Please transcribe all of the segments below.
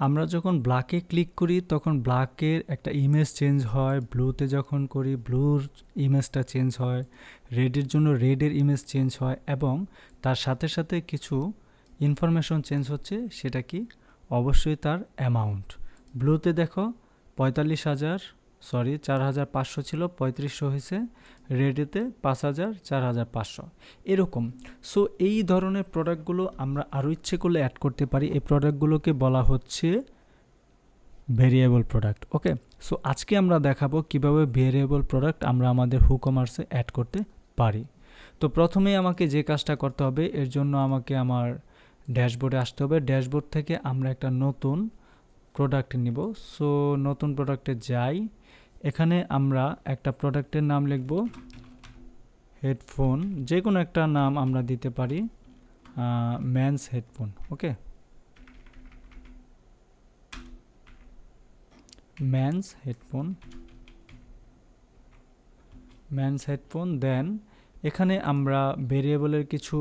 আমরা যখন ব্ল্যাকে ক্লিক করি তখন ব্ল্যাকের একটা ইমেজ চেঞ্জ হয়, ব্লুতে যখন করি ব্লুর ইমেজটা চেঞ্জ হয়, রেডের জন্য রেডের ইমেজ চেঞ্জ হয় এবং তার সাথে সাথে কিছু ইনফরমেশন চেঞ্জ হচ্ছে। সেটা কি? অবশ্যই তার অ্যামাউন্ট। ব্লুতে দেখো 4,500 ছিল, 3500 হয়েছে, রেডেতে 5,000, 4,500 এরকম। সো এই ধরনের প্রোডাক্টগুলো আমরা আরও ইচ্ছে করলে অ্যাড করতে পারি। এই প্রোডাক্টগুলোকে বলা হচ্ছে ভেরিয়েবল প্রোডাক্ট। ওকে, সো আজকে আমরা দেখাবো কিভাবে ভেরিয়েবল প্রোডাক্ট আমরা আমাদের WooCommerce অ্যাড করতে পারি। তো প্রথমে আমাকে যে কাজটা করতে হবে, এর জন্য আমাকে আমার ড্যাশবোর্ডে আসতে হবে। ড্যাশবোর্ড থেকে আমরা একটা নতুন প্রোডাক্ট নিব। সো নতুন প্রোডাক্টে যাই, এখানে আমরা একটা প্রোডাক্টের নাম লিখব হেডফোন, যে কোনো একটা নাম আমরা দিতে পারি, ম্যানস হেডফোন। ওকে, ম্যানস হেডফোন। দেন এখানে আমরা ভেরিয়েবলের কিছু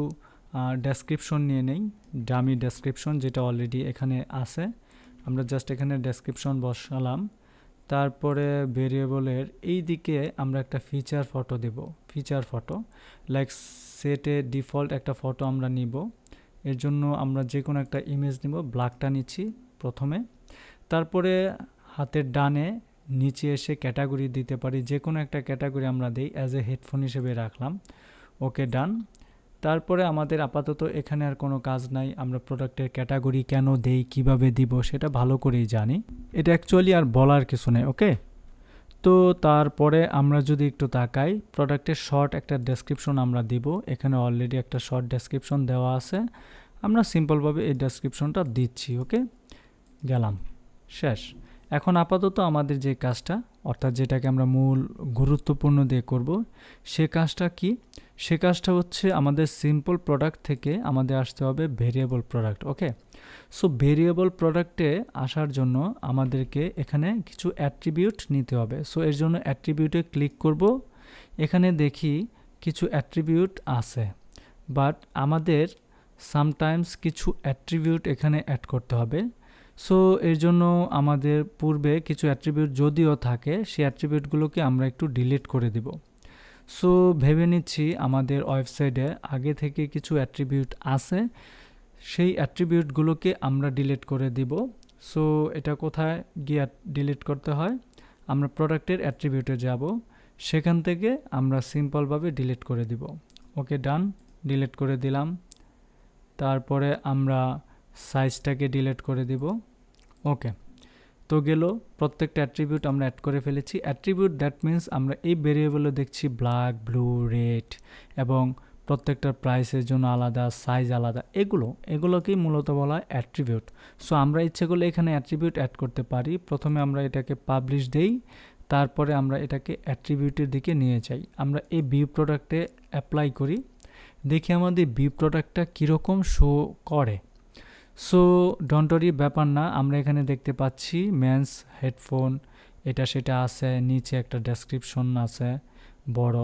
ডেসক্রিপশন নিয়ে নেই, ডামি ডেসক্রিপশন যেটা অলরেডি এখানে আছে। আমরা জাস্ট এখানে ডেসক্রিপশন বসালাম। তারপরে ভেরিয়েবলের এই দিকে আমরা একটা ফিচার ফটো দেব, ফিচার ফটো লাইক সেটে ডিফল্ট একটা ফটো আমরা নিব। এর জন্য আমরা যে কোনো একটা ইমেজ নিব, ব্ল্যাকটা নিচ্ছি প্রথমে। তারপরে হাতের ডানে নিচে এসে ক্যাটাগরি দিতে পারি, যে কোনো একটা ক্যাটাগরি আমরা দিই, অ্যাজ এ হেডফোন হিসেবে রাখলাম। ওকে, ডান। তারপরে আমাদের আপাতত এখানে আর কোনো কাজ নাই। আমরা প্রোডাক্টের ক্যাটাগরি কেন দেই, কিভাবে দিব সেটা ভালো করেই জানি, এটা অ্যাকচুয়ালি আর বলার কিছু নেই। ওকে, তো তারপরে আমরা যদি একটু তাকাই, প্রোডাক্টের শর্ট একটা ডেসক্রিপশন আমরা দিব। এখানে অলরেডি একটা শর্ট ডেসক্রিপশন দেওয়া আছে, আমরা সিম্পলভাবে এই ডেসক্রিপশনটা দিচ্ছি। ওকে, গেলাম, শেষ। এখন আপাতত আমাদের যে কাজটা, অর্থাৎ যেটাকে আমরা মূল গুরুত্বপূর্ণ দিয়ে করব, সে কাজটা কি? সে কাজটা হচ্ছে আমাদের সিম্পল প্রোডাক্ট থেকে আমাদের আসতে হবে ভেরিয়েবল প্রোডাক্ট। ওকে, সো ভেরিয়েবল প্রোডাক্টে আসার জন্য আমাদেরকে এখানে কিছু অ্যাট্রিবিউট নিতে হবে। সো এর জন্য অ্যাট্রিবিউটে ক্লিক করব। এখানে দেখি কিছু অ্যাট্রিবিউট আছে, বাট আমাদের সামটাইমস কিছু অ্যাট্রিবিউট এখানে অ্যাড করতে হবে। সো এর জন্য আমাদের পূর্বে কিছু অ্যাট্রিবিউট যদিও থাকে, সেই অ্যাট্রিবিউটগুলোকে আমরা একটু ডিলিট করে দিব। সো ভেবে নিচ্ছি আমাদের ওয়েবসাইটে আগে থেকে কিছু অ্যাট্রিবিউট আছে, সেই অ্যাট্রিবিউটগুলোকে আমরা ডিলিট করে দিব। সো এটা কোথায় গিয়ে ডিলিট করতে হয়? আমরা প্রোডাক্টের অ্যাট্রিবিউটে যাব, সেখান থেকে আমরা সিম্পলভাবে ডিলিট করে দিব। ওকে, ডান, ডিলিট করে দিলাম। তারপরে আমরা সাইজটাকে ডিলিট করে দিব। ওকে, তো গেল, প্রত্যেকটা অ্যাট্রিবিউট আমরা অ্যাড করে ফেলেছি। অ্যাট্রিবিউট দ্যাট মিন্স আমরা এই ভেরিয়েবলে দেখছি ব্ল্যাক, ব্লু, রেড এবং প্রত্যেকটার প্রাইসের জন্য আলাদা, সাইজ আলাদা, এগুলোকেই মূলত বলা হয় অ্যাট্রিবিউট। সো আমরা ইচ্ছে করলে এখানে অ্যাট্রিবিউট অ্যাড করতে পারি। প্রথমে আমরা এটাকে পাবলিশ দেই, তারপরে আমরা এটাকে অ্যাট্রিবিউটের দিকে নিয়ে যাই। আমরা এই ভিউ প্রোডাক্টে অ্যাপ্লাই করি, দেখি আমাদের ভিউ প্রোডাক্টটা কীরকম শো করে। সো ডোন্ট ওয়ারি, ব্যাপার না, আমরা এখানে দেখতে পাচ্ছি ম্যানস হেডফোন, এটা সেটা আছে, নিচে একটা ডেসক্রিপশন আছে বড়,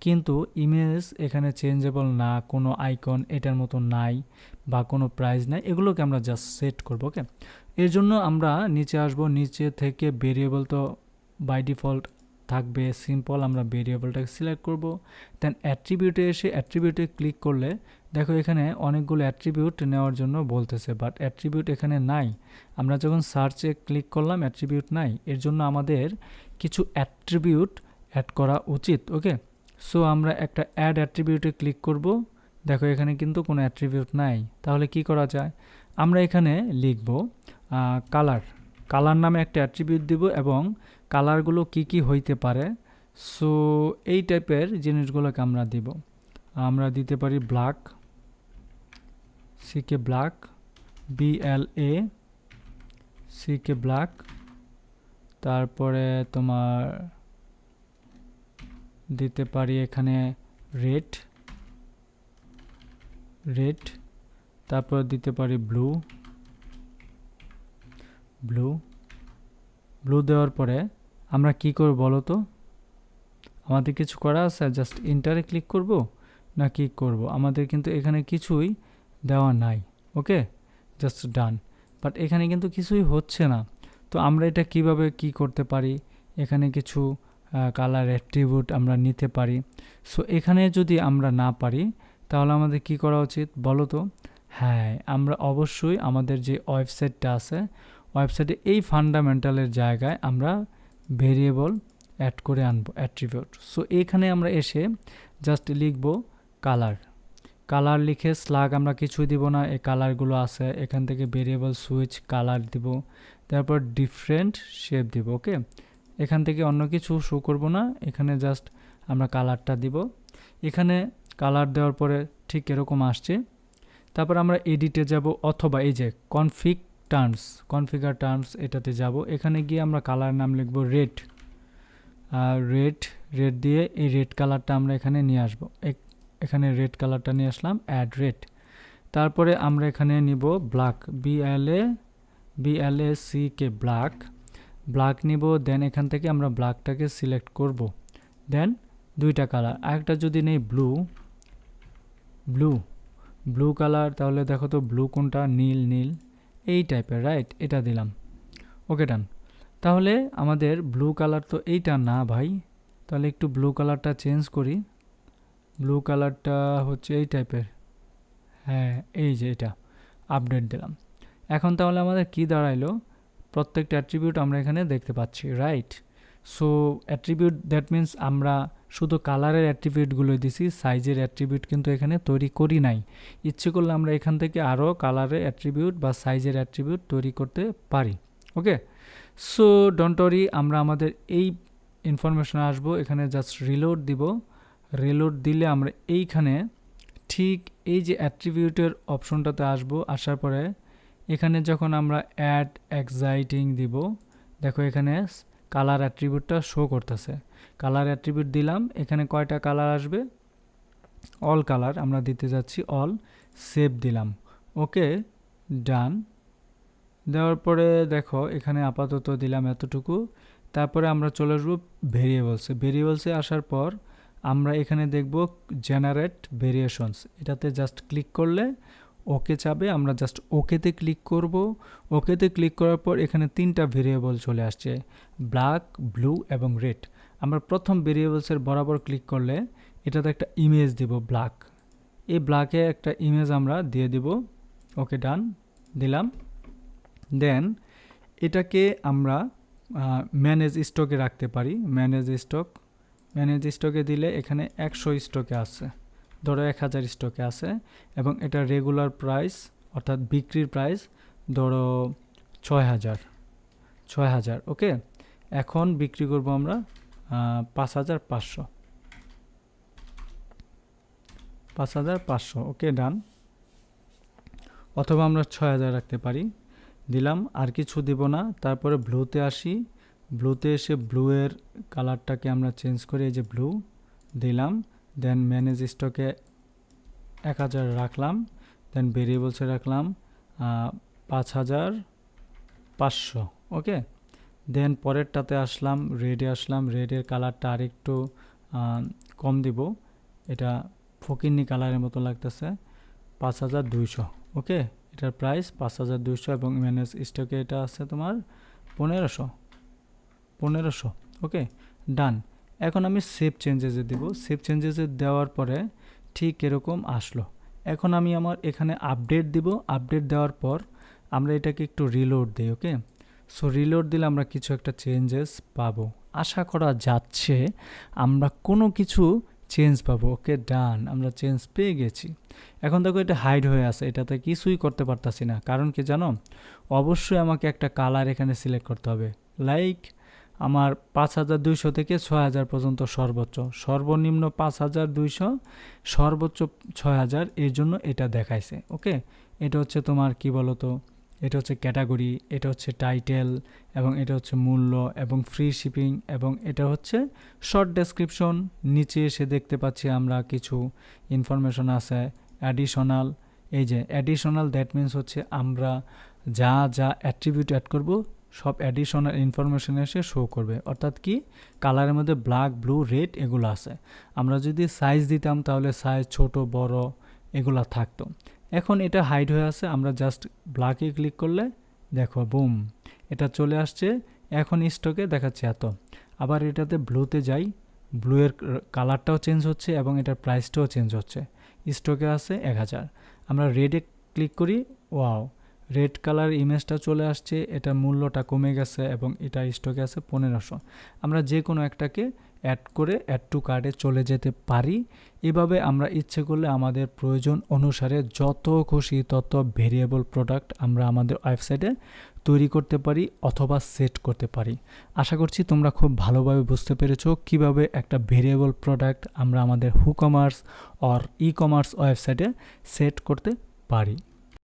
কিন্তু ইমেজ এখানে চেঞ্জেবল না, কোনো আইকন এটার মতো নাই বা কোনো প্রাইস নাই, এগুলোকে আমরা জাস্ট সেট করব। ওকে, এর জন্য আমরা নিচে আসব, নিচে থেকে ভেরিয়েবল তো বাই ডিফল্ট থাকবে সিম্পল, আমরা ভেরিয়েবলটাকে সিলেক্ট করব। দেন অ্যাট্রিবিউটে এসে অ্যাট্রিবিউটে ক্লিক করলে দেখো এখানে অনেকগুলো অ্যাট্রিবিউট নেওয়ার জন্য বলতেছে, বাট অ্যাট্রিবিউট এখানে নাই। আমরা যখন সার্চে ক্লিক করলাম অ্যাট্রিবিউট নাই, এর জন্য আমাদের কিছু অ্যাট্রিবিউট অ্যাড করা উচিত। ওকে, সো আমরা একটা অ্যাড অ্যাট্রিবিউটে ক্লিক করব। দেখো এখানে কিন্তু কোনো অ্যাট্রিবিউট নাই, তাহলে কি করা যায়? আমরা এখানে লিখব কালার নামে একটা অ্যাট্রিবিউট দিব এবং কালারগুলো কি কি হইতে পারে, সো এই টাইপের জিনিসগুলোকে আমরা দিব। আমরা দিতে পারি ব্ল্যাক, সিকে ব্ল্যাক, BLA সিকে ব্ল্যাক, তারপরে তোমার দিতে পারি এখানে রেড, তারপর দিতে পারি ব্লু দেওয়ার পরে আমরা কি করব বলো তো? আমাদের কিছু করা আছে? জাস্ট ইন্টারে ক্লিক করব না কি করব? আমাদের কিন্তু এখানে কিছুই দেওয়া নাই। ওকে, জাস্ট ডান, বাট এখানে কিন্তু কিছুই হচ্ছে না। তো আমরা এটা কিভাবে কি করতে পারি, এখানে কিছু কালার অ্যাট্রিবিউট আমরা নিতে পারি। সো এখানে যদি আমরা না পারি তাহলে আমাদের কি করা উচিত বলো তো? হ্যাঁ, আমরা অবশ্যই আমাদের যে ওয়েবসাইটটা আছে, ওয়েবসাইটে এই ফান্ডামেন্টালের জায়গায় আমরা ভেরিয়েবল অ্যাড করে আনবো, অ্যাট্রিবিউট। সো এখানে আমরা এসে জাস্ট লিখবো কালার। কালার লিখে স্লাগ আমরা কিছুই দিব না, এই কালারগুলো আছে, এখান থেকে ভেরিয়েবল সুইচ কালার দিব, তারপর ডিফারেন্ট শেপ দিব। ওকে, এখান থেকে অন্য কিছু শো করব না, এখানে জাস্ট আমরা কালারটা দিব। এখানে কালার দেওয়ার পরে ঠিক এরকম আসছে। তারপর আমরা এডিটে যাব, অথবা এই যে কনফিগার টার্মস এটাতে যাব। এখানে গিয়ে আমরা কালার নাম লিখব রেড। রেড দিয়ে এই রেড কালারটা আমরা এখানে নিয়ে আসব। এখানে রেড কালারটা নিয়ে আসলাম, অ্যাড রেড। তারপরে আমরা এখানে নিব ব্ল্যাক, BLACK ব্ল্যাক নিব। দেন এখান থেকে আমরা ব্ল্যাকটাকে সিলেক্ট করব। দেন দুইটা কালার, আরেকটা যদি নেই ব্লু কালার, তাহলে দেখো তো ব্লু কোনটা, নীল এই টাইপের, রাইট? এটা দিলাম। ওকে, ডান। তাহলে আমাদের ব্লু কালার তো এইটা না ভাই, তাহলে একটু ব্লু কালারটা চেঞ্জ করি। ব্লু কালারটা হচ্ছে এই টাইপের, হ্যাঁ এই যে এটা, আপডেট দিলাম। এখন তাহলে আমাদের কি দাঁড়াইলো, প্রত্যেকটা অ্যাট্রিবিউট আমরা এখানে দেখতে পাচ্ছি, right? So attribute, that means আমরা শুধু কালারের অ্যাট্রিবিউটগুলো দিছি, সাইজের অ্যাট্রিবিউট কিন্তু এখানে তৈরি করি নাই। ইচ্ছে করলে আমরা এখান থেকে আরও কালারের অ্যাট্রিবিউট বা সাইজের অ্যাট্রিবিউট তৈরি করতে পারি। ওকে, সো ডোন্ট ওয়ারি, আমরা আমাদের এই ইনফরমেশনে আসবো। এখানে জাস্ট রিলোড দিব। রিলোড দিলে আমরা এইখানে ঠিক এই যে অ্যাট্রিবিউটের অপশনটাতে আসবো। আসার পরে এখানে যখন আমরা অ্যাড এক্সাইটিং দিব, দেখো এখানে কালার অ্যাট্রিবিউটটা শো করতেছে। কালার অ্যাট্রিবিউট দিলাম, এখানে কয়টা কালার আসবে, অল কালার আমরা দিতে যাচ্ছি, অল। সেভ দিলাম। ওকে, ডান। দেওয়ার পরে দেখো এখানে আপাতত দিলাম এতটুকু। তারপরে আমরা চলে আসবো ভেরিয়েবলসে আসার পর আমরা এখানে দেখব জেনারেট ভেরিয়েশনস, এটাতে জাস্ট ক্লিক করলে ওকে চাবে, আমরা জাস্ট ওকেতে ক্লিক করব। ওকেতে ক্লিক করার পর এখানে তিনটা ভেরিয়েবল চলে আসছে, ব্ল্যাক, ব্লু এবং রেড। আমরা প্রথম ভেরিয়েবলসের বরাবর ক্লিক করলে এটাতে একটা ইমেজ দিব, ব্ল্যাক। এই ব্ল্যাকে একটা ইমেজ আমরা দিয়ে দিব। ওকে, ডান দিলাম। দেন এটাকে আমরা ম্যানেজ স্টকে রাখতে পারি। ম্যানেজ স্টকে দিলে এখানে 100 স্টকে আছে, ধরো 1000 স্টকে আছে, এবং এটা রেগুলার প্রাইস অর্থাৎ বিক্রির প্রাইস ধরো 6000। ওকে, এখন বিক্রি করব আমরা 5500। ওকে, ডান। অথবা আমরা 6000 রাখতে পারি, দিলাম। আর কিছু দিব না। তারপরে ব্লুতে আসি। ব্লুতে এসে ব্লুয়ের কালারটাকে আমরা চেঞ্জ করি, এই যে ব্লু দিলাম। দেন ম্যানেজ স্টকে 1000 রাখলাম। দেন ভেরিয়েবলসে রাখলাম 5500। ওকে, দেন পরেরটাতে আসলাম, রেডে আসলাম। রেডের কালারটা আরেকটু কম দিব, এটা ফকিন্নি কালারের মতো লাগতেছে, 5200। ওকে, এটার প্রাইস 5200 এবং ম্যানেজ স্টকে এটা আছে তোমার 1500। ওকে, ডান। এখন আমি সেভ চেঞ্জেসে দিব। সেভ চেঞ্জেসে দেওয়ার পরে ঠিক এরকম আসলো। এখন আমি আমার এখানে আপডেট দিব। আপডেট দেওয়ার পর আমরা এটাকে একটু রিলোড দিই। ওকে, সো রিলোড দিলে আমরা কিছু একটা চেঞ্জেস পাবো, আশা করা যাচ্ছে আমরা কোনো কিছু চেঞ্জ পাবো। ওকে, ডান, আমরা চেঞ্জ পেয়ে গেছি। এখন দেখো এটা হাইড হয়ে আছে, এটাতে কিছুই করতে পারতাছি না। কারণ কি জানো, অবশ্যই আমাকে একটা কালার এখানে সিলেক্ট করতে হবে। লাইক আমার 5200 থেকে 6000 পর্যন্ত সর্বনিম্ন 5200, সর্বোচ্চ 6000, এর জন্য এটা দেখাইছে। ওকে, এটা হচ্ছে তোমার কি বলো তো, এটা হচ্ছে ক্যাটাগরি, এটা হচ্ছে টাইটেল, এবং এটা হচ্ছে মূল্য এবং ফ্রি শিপিং, এবং এটা হচ্ছে শর্ট ডেসক্রিপশন। নিচে এসে দেখতে পাচ্ছি আমরা কিছু ইনফরমেশন আছে অ্যাডিশনাল। এই যে অ্যাডিশনাল, দ্যাট মিনস হচ্ছে আমরা যা অ্যাট্রিবিউট অ্যাড করব সব অ্যাডিশনাল ইনফরমেশন এসে শো করবে। অর্থাৎ কি, কালারের মধ্যে ব্ল্যাক, ব্লু, রেড এগুলো আছে। আমরা যদি সাইজ দিতাম তাহলে সাইজ ছোট বড় এগুলো থাকতো। এখন এটা হাইড হয়ে আছে, আমরা জাস্ট ব্ল্যাকে ক্লিক করলে দেখো বুম, এটা চলে আসছে। এখন স্টকে দেখাচ্ছে এত। আবার এটাতে ব্লুতে যাই, ব্লু এর কালারটাও চেঞ্জ হচ্ছে এবং এটার প্রাইসটাও চেঞ্জ হচ্ছে। স্টকে আছে 1000। আমরা রেডে ক্লিক করি, ওয়াও, রেড কালার ইমেজটা চলে আসছে, এটার মূল্যটা কমে গেছে এবং এটা স্টকে আছে 1500। আমরা যে কোনো একটাকে অ্যাড করে অ্যাড টু কার্টে চলে যেতে পারি। এভাবে আমরা ইচ্ছে করলে আমাদের প্রয়োজন অনুসারে যত খুশি তত ভেরিয়েবল প্রোডাক্ট আমরা আমাদের ওয়েবসাইটে তৈরি করতে পারি অথবা সেট করতে পারি। আশা করছি তোমরা খুব ভালোভাবে বুঝতে পেরেছো কিভাবে একটা ভেরিয়েবল প্রোডাক্ট আমরা আমাদের WooCommerce অর ই-কমার্স ওয়েবসাইটে সেট করতে পারি।